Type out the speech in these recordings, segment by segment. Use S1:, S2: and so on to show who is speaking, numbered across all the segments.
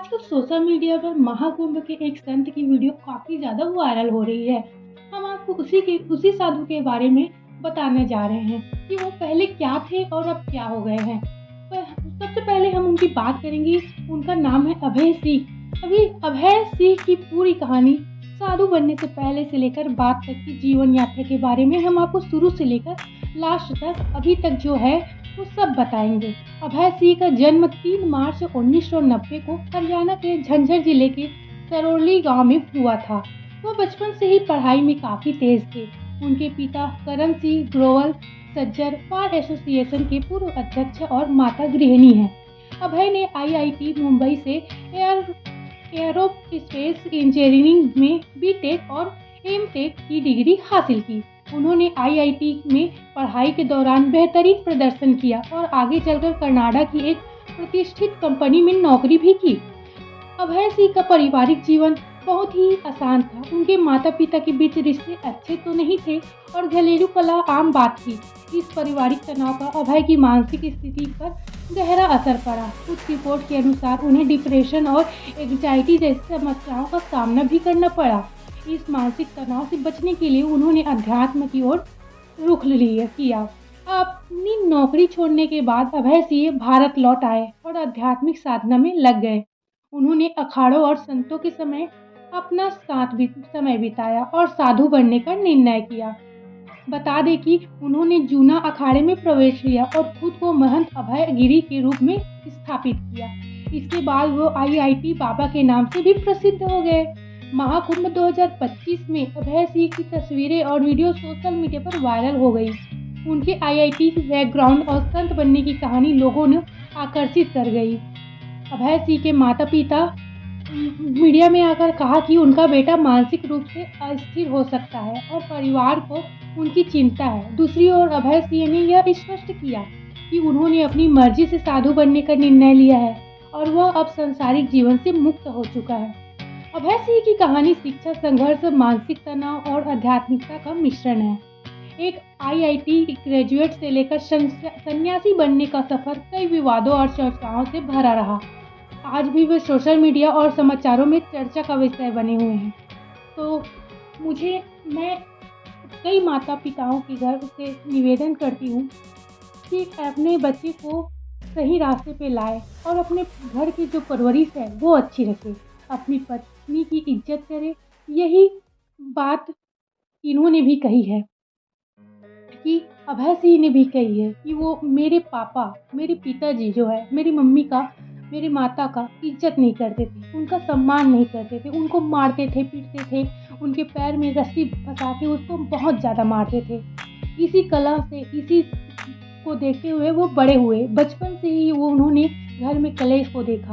S1: आजकल social media पर महाकुंभ के एक संत की वीडियो काफ़ी ज़्यादा वायरल हो रही है। हम आपको उसी साधु के बारे में बताने जा रहे हैं कि वो पहले क्या थे और अब क्या हो गए हैं। पर सबसे पहले हम उनकी बात करेंगे। उनका नाम है अभय सिंह। अभी अभय सिंह की पूरी कहानी साधु बनने से पहले से लेकर बाद तक की जीवन यात्रा के बारे में हम आपको शुरू से लेकर लास्ट तक अभी तक जो है वो सब बताएंगे। अभय सिंह का जन्म 3 मार्च 1990 को हरियाणा के झज्जर जिले के सरौली गांव में हुआ था। वह बचपन से ही पढ़ाई में काफ़ी तेज थे। उनके पिता करण सिंह ग्रोवर सज्जर बार एसोसिएशन के पूर्व अध्यक्ष और माता गृहिणी हैं। अभय ने आईआईटी मुंबई से एयरोस्पेस इंजीनियरिंग में बीटेक और एमटेक की डिग्री हासिल की। उन्होंने आईआईटी में पढ़ाई के दौरान बेहतरीन प्रदर्शन किया और आगे चलकर कनाडा की एक प्रतिष्ठित कंपनी में नौकरी भी की। अभय सिंह का पारिवारिक जीवन बहुत ही आसान था। उनके माता पिता के बीच रिश्ते अच्छे तो नहीं थे और घरेलू कलह आम बात थी। इस पारिवारिक तनाव का अभय की मानसिक स्थिति पर गहरा असर पड़ा। कुछ रिपोर्ट के अनुसार उन्हें डिप्रेशन और एंग्जाइटी जैसी समस्याओं का सामना भी करना पड़ा। इस मानसिक तनाव से बचने के लिए उन्होंने अध्यात्म की ओर रुख किया। अपनी नौकरी छोड़ने के बाद अभय सिंह भारत लौट आए और आध्यात्मिक साधना में लग गए। उन्होंने अखाड़ों और संतों के समय अपना समय बिताया और साधु बनने का निर्णय किया। बता दें कि उन्होंने जूना अखाड़े में प्रवेश लिया और खुद को महंत अभय गिरी के रूप में स्थापित किया। इसके बाद वो आईआईटी बाबा के नाम से भी प्रसिद्ध हो गए। महाकुंभ 2025 में अभय सिंह की तस्वीरें और वीडियो सोशल मीडिया पर वायरल हो गई। उनके आईआईटी बैकग्राउंड और संत बनने की कहानी लोगों ने आकर्षित कर गई। अभय सिंह के माता पिता मीडिया में आकर कहा कि उनका बेटा मानसिक रूप से अस्थिर हो सकता है और परिवार को उनकी चिंता है। दूसरी ओर अभय सिंह ने यह स्पष्ट किया कि उन्होंने अपनी मर्जी से साधु बनने का निर्णय लिया है और वह अब सांसारिक जीवन से मुक्त हो चुका है। अभय सिंह की कहानी शिक्षा, संघर्ष, मानसिक तनाव और आध्यात्मिकता का मिश्रण है। एक आईआईटी ग्रेजुएट से लेकर सन्यासी बनने का सफर कई विवादों और चर्चाओं से भरा रहा। आज भी वे सोशल मीडिया और समाचारों में चर्चा का विषय बने हुए हैं। तो मैं कई माता पिताओं के घर से निवेदन करती हूँ कि अपने बच्चे को सही रास्ते पे लाए और अपने घर की जो परवरिश है वो अच्छी रखे, अपनी पत्नी की इज्जत करे। यही बात इन्होंने भी कही है कि अभय सिंह ने भी कही है कि वो मेरे पिताजी जो है मेरी माता का इज्जत नहीं करते थे, उनका सम्मान नहीं करते थे, उनको मारते थे, पीटते थे, उनके पैर में रस्सी फंसा के उसको बहुत ज़्यादा मारते थे। इसी को देखते हुए वो बड़े हुए। बचपन से ही उन्होंने घर में कलेश को देखा।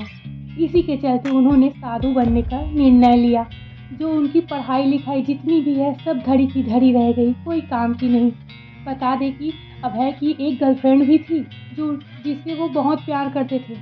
S1: इसी के चलते उन्होंने साधु बनने का निर्णय लिया। जो उनकी पढ़ाई लिखाई जितनी भी है सब धड़ी की धड़ी रह गई, कोई काम की नहीं। बता दें कि अभय की एक गर्लफ्रेंड भी थी जिससे वो बहुत प्यार करते थे,